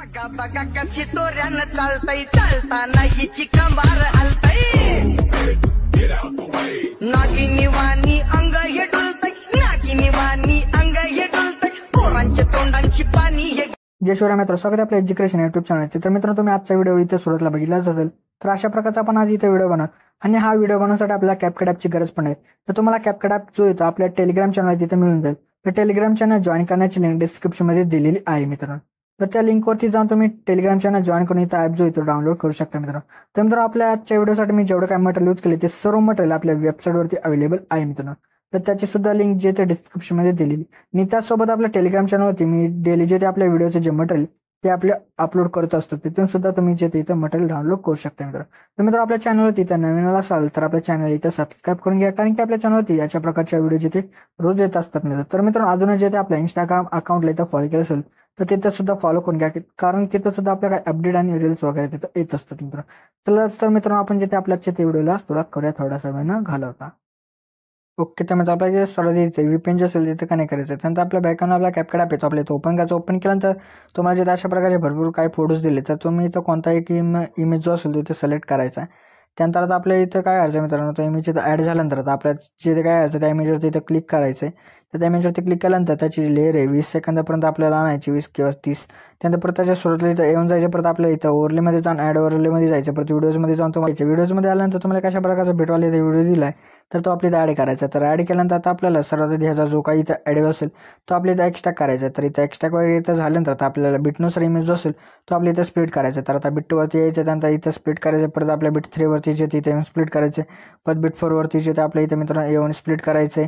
बघा बघा कशी तोऱ्यानं चालतय चालताना हिची कंबार हलतय नागिनी वाणी अंग हे डुलतय नागिनी वाणी अंग हे डुलतय पोरांच्या तोंडांची पाणी हे जय शिवराय मित्र, स्वागत आहे आपल्या एज्युकेशन युट्यूब चॅनल. तर मित्रांनो, तुम्ही आजचा व्हिडिओ इथे सुरुवातीला बघितलाच असेल. तर अशा प्रकारचा आपण आज इथे व्हिडिओ बनवत आणि हा व्हिडिओ बनवण्यासाठी आपल्याला कॅपकट ॲपची गरज पण आहे. तर तुम्हाला कॅपकट ॲप जो येतो आपल्या टेलिग्राम चॅनल तिथे मिळून जाईल. तर टेलिग्राम चॅनल जॉईन करण्याची लिंक डिस्क्रिप्शन मध्ये दिलेली आहे मित्रांनो. तर त्या लिंकवरती जाऊन तुम्ही टेलिग्राम चॅनल जॉईन करून इथं ॲप जो येतो डाउनलोड करू शकता मित्रांनो. तर मित्रांनो, आपल्या आजच्या व्हिडिओसाठी मी जेवढं काय मटेरियल यूज केले ते सर्व मटेरियल आपल्या वेबसाईटवरती अवेलेबल आहे मित्रांनो. तर त्याची सुद्धा लिंक जे ते डिस्क्रिप्शन मध्ये दिलेली. आणि त्याचसोबत आपल्या टेलिग्राम चॅनलवरती मी डेली जे ते आपल्या व्हिडिओचे जे मटेरियल ते आपले अपलोड करत असतो, तिथून सुद्धा तुम्ही जे ते इथं मटेरियल डाउनलोड करू शकता मित्रांनो. तर मित्रांनो, आपल्या चॅनलवरती इथं नवीन असाल तर आपल्या चॅनल इथं सबस्क्राईब करून घ्या, कारण की आपल्या चॅनलवरती याच्या प्रकारच्या व्हिडिओ जिथे रोज येत असतात मित्रांनो. तर मित्रांनो, अजून जे ते आपल्या इंस्टाग्राम अकाउंटला इथं फॉलो केलं असेल तर तिथं सुद्धा फॉलो करून घ्या, कारण तिथं सुद्धा आपल्या काही अपडेट आणि रील्स वगैरे तिथं येत असतात मित्रांनो. तर मित्रांनो, आपण जिथे आपल्या ते व्हिडिओला सुरुवात करूया थोडासा वेळ न घालवता. ओके, त्यामध्ये आपल्याला जे सर्व इथे VPN जे असेल तिथे कनेक्ट करायचं आहे. त्यानंतर आपल्या बॅकग्राऊंड आपला कॅपकट ॲप येतो, आपल्या इथं ओपन करायचं. ओपन केल्यानंतर तुम्हाला जे अशा प्रकारे भरपूर काही फोटोज दिले, तर तुम्ही इथं कोणताही इमेज जो असेल तो इथे सिलेक्ट करायचा आहे. त्यानंतर आता आपल्या इथं काय करायचं मित्रांनो, तर इमेज इथं ॲड झाल्यानंतर आता आपल्या जे काय करायचं त्या इमेजवरती इथं क्लिक करायचं आहे. तर त्या इमेजवरती क्लिक केल्यानंतर त्याची लेअर आहे 20 सेकंदापर्यंत आपल्याला आणायची, 20 किंवा 30. त्यानंतर परत त्याच्या सुरुवातीला इथं येऊन जायचं. परत आपल्या इथं ओव्हरलेमध्ये जाऊन ॲड ओव्हरलेमध्ये जायचं. परत व्हिडिओजमध्ये जाऊन तुम्हाला व्हिडिओजमध्ये आल्यानंतर तुम्हाला कशा प्रकारचा भेटवाला इथे व्हिडिओ दिला आहे तर तो आपल्या इथं ॲड करायचा. तर ॲड केल्यानंतर आता आपल्याला सर्वात आधी ह्याचा जो काही इथं ॲड असेल तो आपल्या इथं एक्स्ट्रॅक्ट करायचा. तर इथं एक्स्ट्रॅक्ट वगैरे इथं झाल्यानंतर आता आपल्याला बिटनुसार इमेज जो असेल तो आपल्या इथं स्प्लिट करायचा. तर आता बिटवरती यायचं, त्यानंतर इथं स्प्लिट करायचं. परत आपल्या बिट 3 वरती जे तिथे येऊन स्प्लिट करायचे. परत बिट 4 वरती जे ते आपल्या इथं मित्रांनो येऊन स्प्लिट करायचे.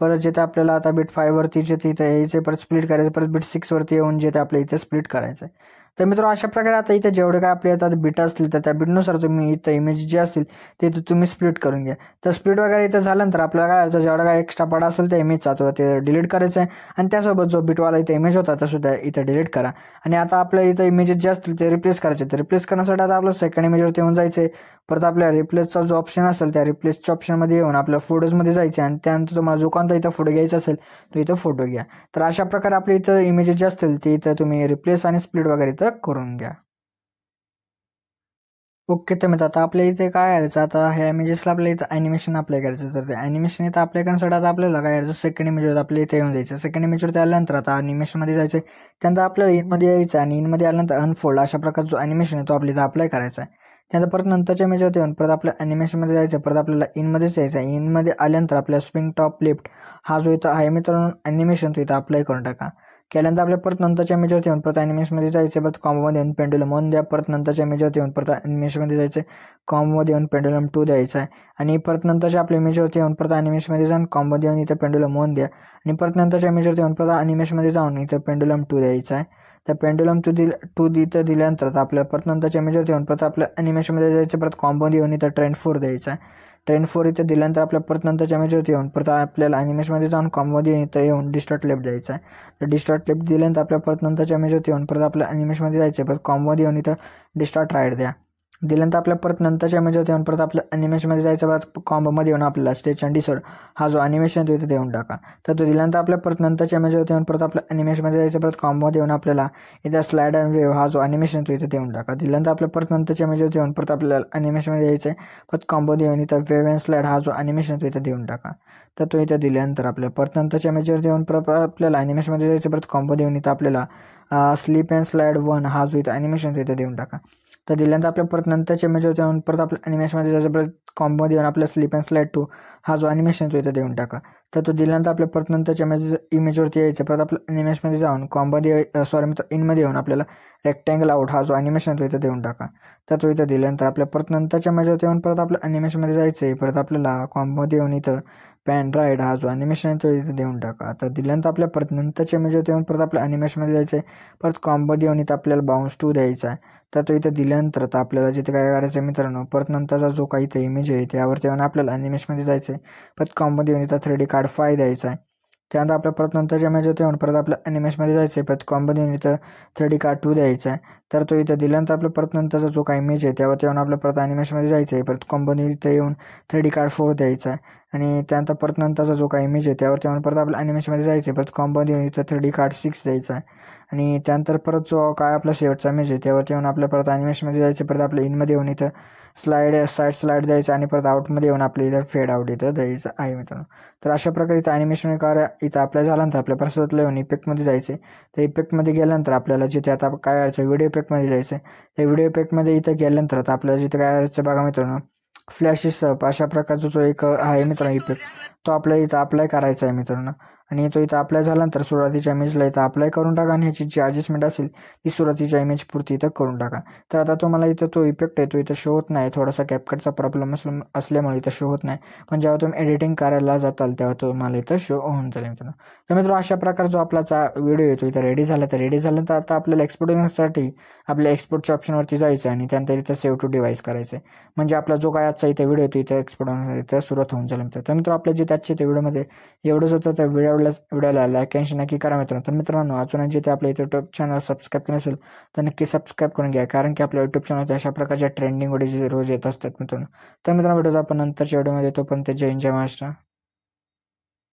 परत जिथे आपल्याला आता बिट 5 वरती जे तिथे यायचे, परत स्प्लिट करायचं. परत बिट 6 वरती येऊन जे ते आपल्या इथे स्प्लिट करायचं. तर मित्रांनो, अशा प्रकारे आता इथे जेवढे काय आपले आता बिट असतील तर त्या बिटनुसार तुम्ही इथं इमेज जे असतील ते तुम्ही स्प्लिट करून घ्या. तर स्प्लिट वगैरे इथं झाल्यानंतर आपल्याला काय जेवढा काय एक्स्ट्रा पार्ट असेल त्या इमेजचा तो ते डिलीट करायचा आहे. आणि त्यासोबत जो बिटवाला इथं इमेज होता तो सुद्धा इथं डिलीट करा. आणि आता आपल्या इथं इमेजेस जे असतील ते रिप्लेस करायचे. तर रिप्लेस करण्यासाठी आता आपलं सेकंड इमेजवरती येऊन जायचं. परत आपल्या रिप्लेसचा जो ऑप्शन असेल त्या रिप्लेसच्या ऑप्शनमध्ये येऊन आपल्या फोटोजमध्ये जायचे. आणि त्यानंतर तुम्हाला जो कोणता इथं फोटो घ्यायचा असेल तो इथं फोटो घ्या. तर अशा प्रकारे आपल्या इथं इमेजेस जे असतील ते इथं तुम्ही रिप्लेस आणि स्प्लिट वगैरे इथं करून घ्या. ओके, तर मित्र आता आपल्या इथे काय करायचं, आता ह्या इमेजेसला आपल्या इथं ॲनिमेशन अप्लाय करायचं. तर ते ॲनिमेशन इथं अप्लाय करण्यासाठी आता आपल्याला काय करायचं, सेकंड इमेजवर आपल्या इथे येऊन जायचं. सेकंड इमेजवरती आल्यानंतर आता ॲनिमेशनमध्ये जायचं. त्यानंतर आपल्याला इनमध्ये यायचं आणि इनमध्ये आल्यानंतर अनफोल्ड अशा प्रकारचा जो ॲनिमेशन आहे तो आपल्या इथं अप्लाय करायचा आहे. त्यानंतर परत नंतरच्या इमेजवरती येऊन परत आपल्या ॲनिमेशनमध्ये जायचं. परत आपल्याला इनमध्येच यायचं आहे. इनमध्ये आल्यानंतर आपल्या स्विंग टॉप लेफ्ट हा जो इथं आहे मित्रांनो ॲनिमेशन तो इथं अप्लाय करून टाका. केल्यानंतर आपल्या परत नंतरच्या इमेजवरती येऊन परत ॲनिमेशनमध्ये जायचं. परत कॉम्बोमध्ये येऊन पेंडुलम 1 द्या. परत नंतरच्या इमेजवरती येऊन परत ॲनिमेशनमध्ये जायचं. कॉम्बोमध्ये येऊन पेंडुलम 2 द्यायचा आहे. आणि परत नंतरच्या आपल्या इमेजवरती येऊन परत ॲनिमेशनमध्ये जाऊन कॉम्बोमध्ये येऊन इथं पेंडुलम 1 द्या. आणि परत नंतरच्या इमेजवरती येऊन परत ॲनिमेशनमध्ये जाऊन इथं पेंडुलम 2 द्यायचा आहे. तर पेंडुलम 2 इथं दिल्यानंतर आपल्याला परत नंतरच्या इमेजवरती येऊन परत आपल्या ॲनिमेशनमध्ये जायचं. परत कॉम्बोमध्ये येऊन इथं ट्रेंड 4 द्यायचा आहे. ट्रेंड 4 इथं दिल्यानंतर आपल्या परत नंतरच्या इमेजवरती येऊन परत आपल्याला ॲनिमेशनमध्ये जाऊन कॉम्बोमध्ये इथं येऊन डिस्टॉर्ट लेफ्ट द्यायचा आहे. तर डिस्टॉर्ट लेफ्ट दिल्यानंतर आपल्या परत नंतरच्या इमेजवरती येऊन परत आपल्या ॲनिमेशनमध्ये जायचं. परत कॉम्बोमध्ये येऊन इथं डिस्टॉर्ट राईट द्या. दिल्यानंतर आपल्या परत नंतरच्या इमेजवरती येऊन परत आपल्या ॲनिमेशनमध्ये जायचं. परत कॉम्बोमध्ये येऊन आपल्याला स्टेच अँड डिसॉर्ड हा जो ॲनिमेशन तो इथं देऊन टाका. तर तो दिल्यानंतर आपल्या परत नंतरच्या इमेजवरती येऊन परत आपल्या ॲनिमेशनमध्ये जायचं. परत कॉम्बोमध्ये येऊन आपल्याला इथं स्लाइड अँड वेव्ह हा जो ॲनिमेशन तो इथं देऊन टाका. दिल्यानंतर आपल्या परत नंतरच्या इमेजवरती येऊन परत आपल्याला ॲनिमेशनमध्ये यायचं आहे. परत कॉम्बोमध्ये येऊन इथं वेव्ह अँड स्लाइड हा जो ॲनिमेशन तो इथं देऊन टाका. तर तो इथं दिल्यानंतर आपल्या परत नंतरच्या इमेजवरती येऊन परत आपल्याला ॲनिमेशनमध्ये जायचं. परत कॉम्बोमध्ये येऊन इथं आपल्याला स्लीप अँड स्लाइड 1 हा जो इथं ॲनिमेशन तो इथं देऊन टाका. तर दिल्यानंतर आपल्या परत नंतरच्या इमेजवरती येऊन परत आपल्या ॲनिमेशनमध्ये जायचं. परत कॉम्बोमध्ये येऊन आपल्या स्लीप अँड स्लाइड 2 हा जो ॲनिमेशन तो इथं देऊन टाका. तर तो दिल्यानंतर आपल्या परत नंतरच्या इमेजवरती यायचं. परत आपल्या ॲनिमेशनमध्ये जाऊन इनमध्ये येऊन आपल्याला रेक्टँगल आउट हा जो ॲनिमेशन तो इथं देऊन टाका. तर तो इथं दिल्यानंतर आपल्या परत नंतरच्या इमेजवरती येऊन परत आपल्या ॲनिमेशनमध्ये जायचं आहे. परत आपल्याला कॉम्बोमध्ये येऊन इथं पॅन राईड हा जो ॲनिमेशन तो इथं देऊन टाका. तर दिल्यानंतर आपल्या परत नंतरच्या इमेजवरती येऊन परत आपल्या ॲनिमेशनमध्ये जायचं आहे. परत कॉम्बोमध्ये येऊन इथं आपल्याला बाउन्स 2 द्यायचा आहे. तर तो इथं दिल्यानंतर आता आपल्याला जिथे काय करायचं आहे मित्रांनो, परत नंतरचा जो काही इथं इमेज आहे त्यावरती येऊन आपल्याला ॲनिमेशनमध्ये जायचं आहे. परत कॉम्बोमध्ये येऊन इथं 3D कार्ड 5 द्यायचा आहे. त्यानंतर आपल्या परत नंतरच्या इमेज होते येऊन परत आपल्या ॲनिमेशनमध्ये जायचं आहे. परत कॉम्बो देऊन इथं 3D कार्ड 2 द्यायचा आहे. तर तो इथं दिल्यानंतर आपल्या परत नंतरचा जो काही इमेज आहे त्यावरती येऊन आपल्या परत ॲनिमेशनमध्ये जायचं आहे. परत कॉम्बोने इथं येऊन 3D कार्ड 4 द्यायचा आहे. आणि त्यानंतर परत नंतरचा जो काही इमेज आहे त्यावरती येऊन परत आपल्या ॲनिमेशनमध्ये जायचं आहे. परत कॉम्बो देऊन इथं 3D कार्ड 6 द्यायचा आहे. आणि त्यानंतर परत जो काय आपला शेवटचा इमेज आहे त्यावरती येऊन आपल्या परत ॲनिमेशनमध्ये जायचं. परत आपल्या इनमध्ये येऊन इथं साईड स्लाईड द्यायचं आणि परत आउटमध्ये येऊन आपल्या इथं फेड आउट इथं द्यायचं आहे मित्रांनो. तर अशा प्रकारे इथं ॲनिमेशन कार्य इथं अप्लाय झाल्यानंतर आपल्या परत येऊन इफेक्टमध्ये जायचं आहे. तर इफेक्टमध्ये गेल्यानंतर आपल्याला जिथे आता काय करायचं व्हिडिओ इफेक्टमध्ये जायचं आहे. त्या व्हिडिओ इफेक्टमध्ये इथं गेल्यानंतर आता आपल्याला जिथे काय करायचं बघा मित्रांनो, फ्लॅशेस अशा प्रकारचा जो एक आहे मित्रांनो इफेक्ट, तो आपल्याला इथं अप्लाय करायचा आहे मित्रांनो. आणि तो इथं अप्लाय झाल्यानंतर सुरुवातीच्या इमेजला इथं अप्लाय करून टाका आणि ह्याची जी ॲडजस्टमेंट असेल ती सुरुवातीच्या इमेज पुरती इथं करून टाका. तर आता तुम्हाला इथं तो इफेक्ट आहे तो इथं शो होत नाही, थोडासा कॅपकटचा प्रॉब्लेम असल्यामुळे इथं शो होत नाही. पण जेव्हा तुम्ही एडिटिंग करायला जाताल तेव्हा तुम्हाला इथं शो होऊन जाईल मित्रांनो. तर मित्रांनो अशा प्रकारे जो आपला व्हिडिओ येतो इथं रेडी झाला. तर रेडी झाल्यानंतर आता आपल्याला एक्सपोर्ट करण्यासाठी आपल्या एक्सपोर्टच्या ऑप्शनवरती जायचं आहे आणि त्यानंतर इथं सेव्ह टू डिव्हाइस करायचं आहे. म्हणजे आपला जो काय आजचा इथं व्हिडिओ येतो इथं एक्सपोर्ट होण्यासाठी इथं सुरुवात होऊन जाईल मित्रांनो. तर मित्रांनो आपल्या जे त्याचे त्या व्हिडिओमध्ये एवढंच होतं. तर व्हिडिओला लाईक आणि नक्की करा मित्रांनो. तर मित्रांनो अजून जिथे आपल्या युट्यूब चॅनल सबस्क्राईब केलं असेल तर नक्की सबस्क्राईब करून घ्या, कारण की आपल्या युट्यूब चॅनलवर अशा प्रकारच्या ट्रेंडिंग व्हिडिओ रोज येत असतात मित्रांनो. तर मित्रांनो व्हिडिओ आपण नंतरच्या व्हिडिओमध्ये येतो, पण ते जय हिंद जय महाराष्ट्र.